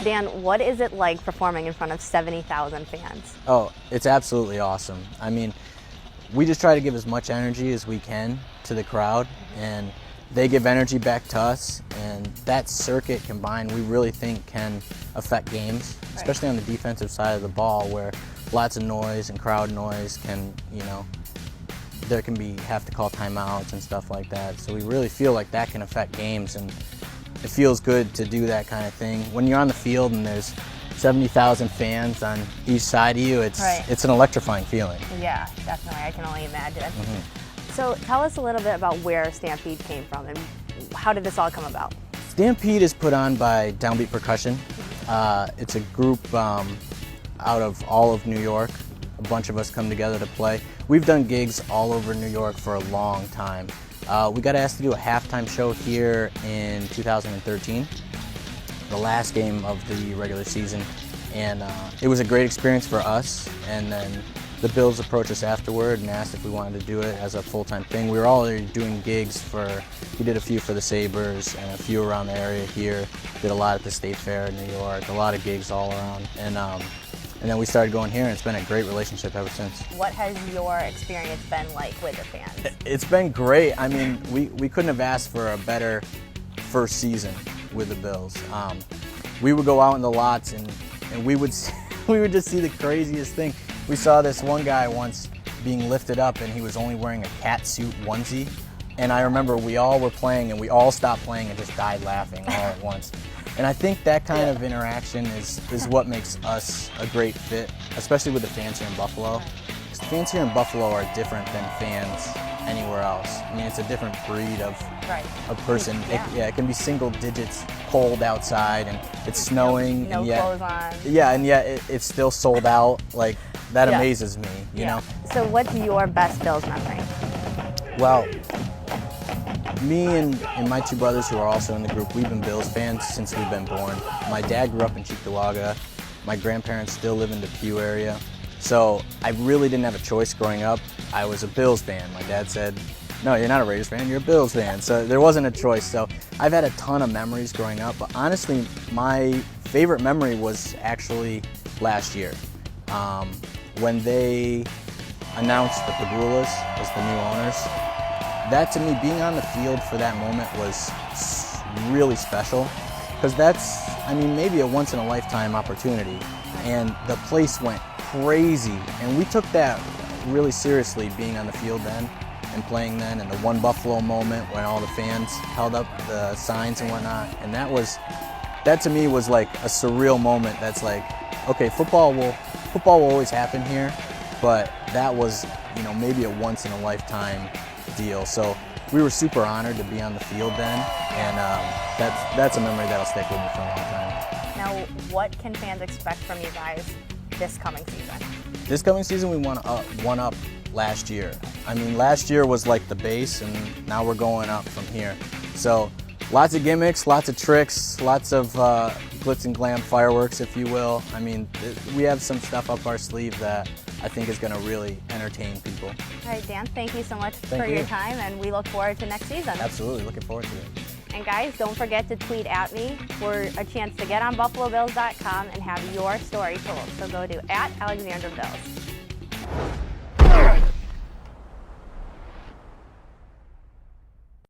Dan, what is it like performing in front of 70,000 fans? Oh, it's absolutely awesome. I mean, we just try to give as much energy as we can to the crowd, and they give energy back to us, and that circuit combined we really think can affect games, especially on the defensive side of the ball where lots of noise and crowd noise can, there can be have to call timeouts and stuff like that. So we really feel like that can affect games, and it feels good to do that kind of thing. When you're on the field and there's 70,000 fans on each side of you, it's an electrifying feeling. Yeah, definitely. I can only imagine. So tell us a little bit about where Stampede came from and how did this all come about? Stampede is put on by Downbeat Percussion. It's a group out of all of New York. A bunch of us come together to play. We've done gigs all over New York for a long time. We got asked to do a halftime show here in 2013, the last game of the regular season, and it was a great experience for us. And then the Bills approached us afterward and asked if we wanted to do it as a full-time thing. We were already doing gigs we did a few for the Sabres and a few around the area here. Did a lot at the State Fair in New York, a lot of gigs all around. And then we started going here, and it's been a great relationship ever since. What has your experience been like with the fans? It's been great. I mean, we couldn't have asked for a better first season with the Bills. We would go out in the lots and we would just see the craziest thing. We saw this one guy once being lifted up, and he was only wearing a cat suit onesie. And I remember we all were playing, and we all stopped playing and just died laughing all at once. And I think that kind of interaction is what makes us a great fit, especially with the fans here in Buffalo. Because the fans here in Buffalo are different than fans anywhere else. I mean, it's a different breed of person. Yeah. It can be single digits cold outside, and it's snowing. No and yet, clothes on. Yeah, and yet it's still sold out. Like, that amazes me, you know? So what's your best Bills memory? Well, me and my two brothers who are also in the group, we've been Bills fans since we've been born. My dad grew up in Cheektowaga. My grandparents still live in the Pew area. So I really didn't have a choice growing up. I was a Bills fan. My dad said, no, you're not a Raiders fan, you're a Bills fan. So there wasn't a choice. So I've had a ton of memories growing up, but honestly, my favorite memory was actually last year. When they announced that the Brulas was the new owners, that to me, being on the field for that moment was really special, because that's, I mean, maybe a once-in-a-lifetime opportunity, and the place went crazy, and we took that really seriously, being on the field then and playing then, and the One Buffalo moment when all the fans held up the signs and whatnot, and that to me was like a surreal moment. That's like, okay, football will always happen here, but that was, maybe a once-in-a-lifetime deal. So we were super honored to be on the field then, and that's a memory that'll stick with me for a long time. Now, what can fans expect from you guys this coming season? This coming season, we want to one up last year. I mean, last year was like the base, and now we're going up from here. So lots of gimmicks, lots of tricks, lots of glitz and glam fireworks, if you will. I mean, we have some stuff up our sleeve that I think is going to really entertain people. All right, Dan, thank you so much for your time, and we look forward to next season. Absolutely, looking forward to it. And guys, don't forget to tweet at me for a chance to get on BuffaloBills.com and have your story told. So go to @AlexanderBills.